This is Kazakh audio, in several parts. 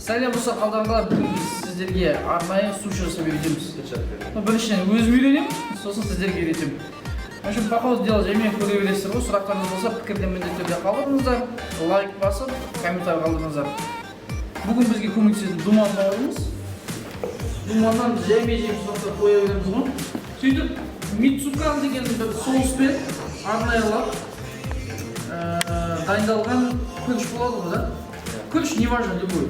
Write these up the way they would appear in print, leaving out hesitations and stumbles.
Сәлем болса қалдарыңдар, бүгін біз сіздерге арнайы суши жасап үйретеміз. Біріншіден өзім үйренемін, сосын сіздерге үйретемін. В общем, по ходу дела жаймен көре бересіздер ғой. Сұрақтарыңыз болса пікірден міндетті түрде қалдырыңыздар, лайк басып, комментарий қалдырыңыздар. Бүгін бізге көмектесетін Думан бауырымыз. Думаннан жаймен сұрақтар қоя береміз ғой. Сөйтіп, Мицукан деген бір соуспен арнайылап дайындалған күріш болады ғой, да? Күріш не важно, любой.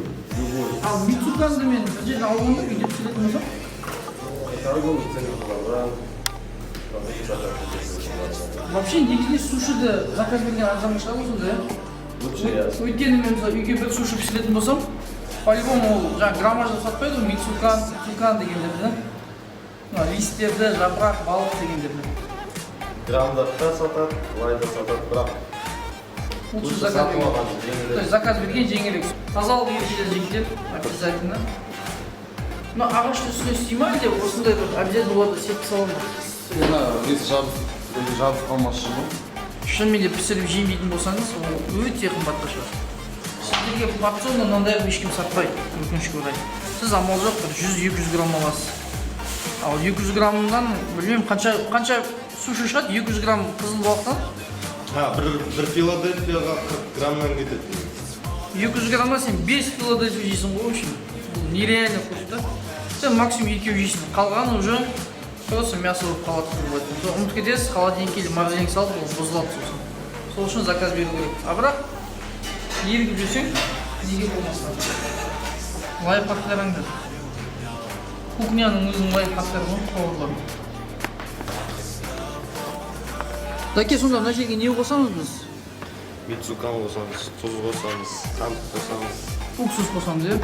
Ал Мицуканды мен бір жерден алғанда үйде пісіретін болсам? Вообще негізінде сушиді заказ берген арзанға шығады сонда, иә? Өйткені мен үйге бір суши пісіретін болсам, по-любому ол граммажда сатпайды ғой, Мицукан дегендерді, да? Листтерді, жапырақ, балық дегендерді. Граммдатта сатады, лайда сатады, бірақ лучше заказ берген. То есть заказ берген жеңілек. Тазалық ережелер жеңілдер, обязательно. Но ағашты үстіне істеймай деп, осындай бір обязательно болады сеткі саламын. Жабып қалмашы ғой. Шынымен де пісіріп жемейтін болсаңыз, ол өте қымбатқа шығар. Сіздерге порционно мынандай ешкім сатпайды, өкінішке орай. Сіз амал жоқ, бір 100-200 грамм аласыз. Ал 200 граммдан, білмеймін, қанша суши шығады, 200 грамм қызыл балықтан? Бір Филадельфияға 40 граммнан кетеді. 200 граммға сен 5 Филадельфия жейсің ғой, үшін. Бұл нереально вкус, да? Сен максимум 2 жейсің. Қалғаны уже просто мясо болып қалады. Ұмытып кетесіз, холодильникке или морозильникке салып, ол бұзылады сосын. Сол үшін заказ беру керек. А бірақ ерігіп жүрсең, неге болмасына. Лайфхактарыңды. Кухняның өзінің лайфхактары ғой, қауырлар. Дәке, сонда мына жерге не қосамыз біз? Мицукан қосамыз, тұз қосамыз, қант қосамыз. Уксус қосамыз, е?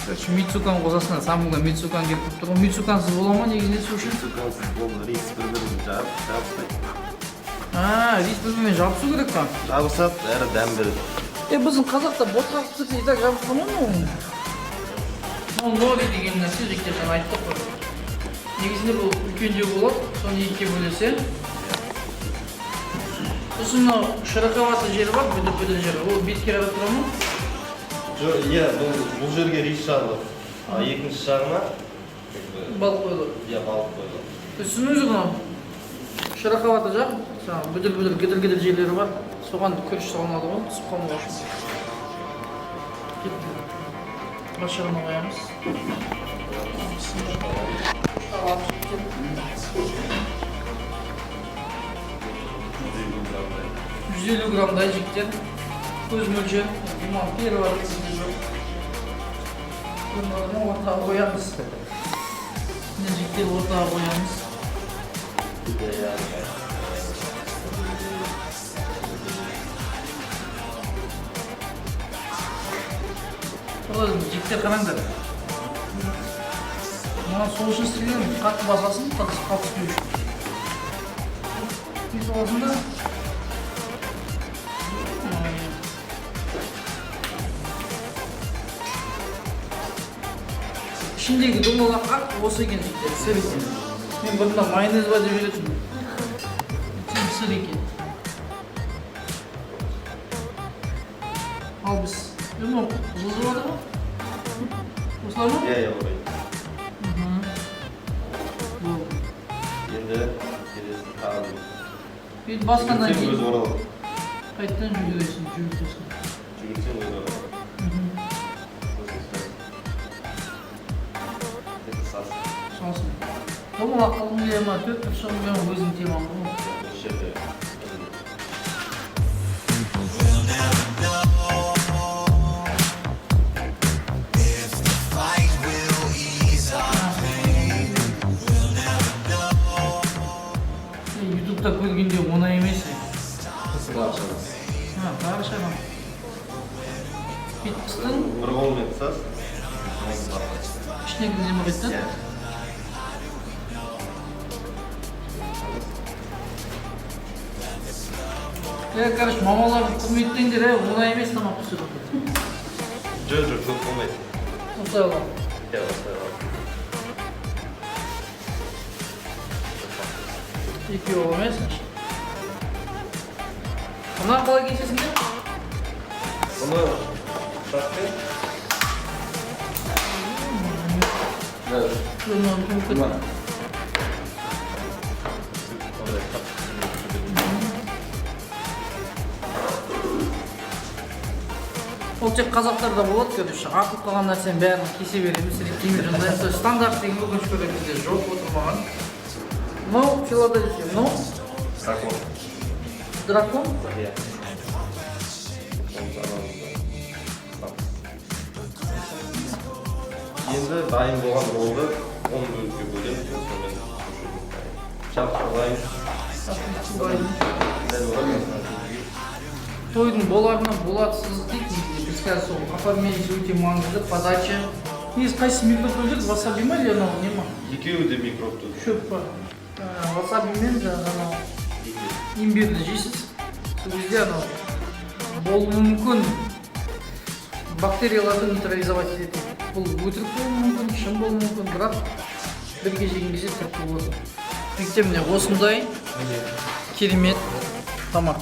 Короче, Мицукан қосасына, самыға Мицукан келіп тұр. Мицукансыз бола ма негізінде суши? Мицукансыз болды, рис бір-бірін жабыстайды. Рис бір-бірімен жабысу керек па? Жабысады, әрі дәм береді. Біздің қазақта ботқа пісірсе и так жабысқан ма? Ол нори деген нәрсе жектерден айттық қой. Негізінде бұл үлкендеу болады, соны екіге бөлесе. Сосын широковатый жері бар, бүдір жері. Ол бетке қарап тұра ма? Жоқ, иә, бұл жерге рис жағылады. Екінші жағына балық қойылады. Иә, балық қойылады. То есть өзі ғана широковатый жақ, бүдір гідір жерлері бар. Соған күріш салынады ғой, түсіп қалмауы үшін. Кетті. Бас жағына қоямыз. 150 граммдай жіктер, көз мөлшер, думан пері бар дегенде жоқ. Бұны ортаға қоямыз. Міне жіктер ортаға қоямыз. Жіктер қараңдар. Мына сол үшін істелген қатты басасын, қатты түспеу үшін. Үй соғасында ішіндегі домалақ ақ осы екен жіктер, сыр екен. Мен бұрында майонез ба деп жүретінмін. Сыр екен. Ал біз жылжып жатыр ма? Осылай ма? Иә, орай. Енді келесін тағы. Енді басқаннан кейін Өзі оралады. қайттан жүгіресің, жүгіртесің. Жүгірсең өзі оралады. Сосын. Домалақ қылым келе ма, 4 тұршығым келе ма, өзің темам ғой. Осы жерде. Ютубта көргенде оңай емес. Тағы шағам. Беттістің Бір қолмен тұсас. ішіне кіргізем ба беттін? Короче, мамалардың құрметтеңдер, оңай емес тамақ пісіру. Жоқ, көп болмайды. Осылай аламын. Иә, осылай аламын. Екеуі емес. Мына қалай кесесіңдер? Бұны Шапка. мүмкін. Ол тек қазақтарда болады, короче, артылып қалған нәрсенің бәрін кесе береміз, киме жандаймыз. Стандарт деген өкінішке орай бізде жоқ отырмаған. Мынау Филадельфия, мынау Дракон. дракон. Иә. Енді дайын болған ролды 10 бөлікке бөлеміз. Сонымен шапшылаймыз. Дәл оған Тойдың боларына болатсыз дейді. Біз қазір сол оформление өте маңызды, подача. Негізі қайсы микрофон бөлдік? Васаби ма или анау не ма? Екеуі де микробты. Шөп па. Васаби мен анау имбирді жейсіз. Сол кезде анау болуы мүмкін бактерияларды нейтрализовать етеді. Бұл өтірік болуы мүмкін, шын болуы мүмкін, бірақ бірге жеген кезде тәтті болады. Мектебімде осындай керемет тамақ.